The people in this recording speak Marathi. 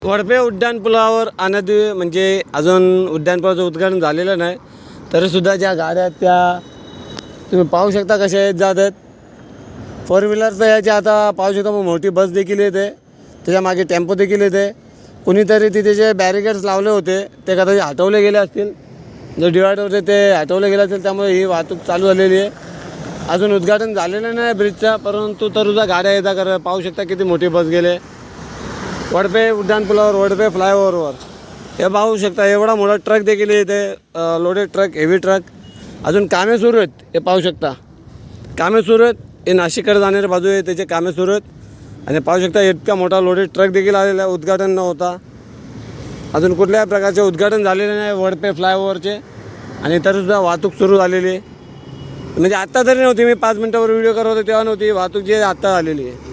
वडपे उड्डाणपुलावर म्हणजे अजून उड्डाणपुलाचं उद्घाटन झालेलं नाही, तरीसुद्धा ज्या गाड्या आहेत त्या तुम्ही पाहू शकता कशा आहेत जात आहेत. फोर व्हीलर तर याच्या आता पाहू शकता, मग मोठी बस देखील येते, त्याच्या मागे टेम्पो देखील येते. कुणीतरी तिथे जे बॅरिकेड्स लावले होते ते कदाचित हटवले गेले असतील, जो डिवायडर होते ते हटवले गेले असतील, त्यामुळे ही वाहतूक चालू झालेली आहे. अजून उद्घाटन झालेलं नाही ब्रिजचा, परंतु तरीसुद्धा गाड्या येतात. कर पाहू शकता किती मोठी बस गेले वडपे उड्डाणपुलावर, वडपे फ्लायओव्हरवर. हे पाहू शकता एवढा मोठा ट्रक देखील येते, लोडेड ट्रक, हेवी ट्रक. अजून कामे सुरू आहेत, हे पाहू शकता कामे सुरू आहेत. हे नाशिककडे जाणारी बाजू आहे, त्याचे कामे सुरू आहेत. आणि पाहू शकता इतका मोठा लोडेड ट्रक देखील आलेला आहे. उद्घाटन न होता अजून कुठल्याही प्रकारचे उद्घाटन झालेले नाही वडपे फ्लायओव्हरचे, आणि तरीसुद्धा वाहतूक सुरू झालेली आहे. म्हणजे आत्ता तरी नव्हती, मी 5 मिनटावर व्हिडिओ करत होतो तेव्हा नव्हती, वाहतूक जी आहे आत्ता आलेली आहे.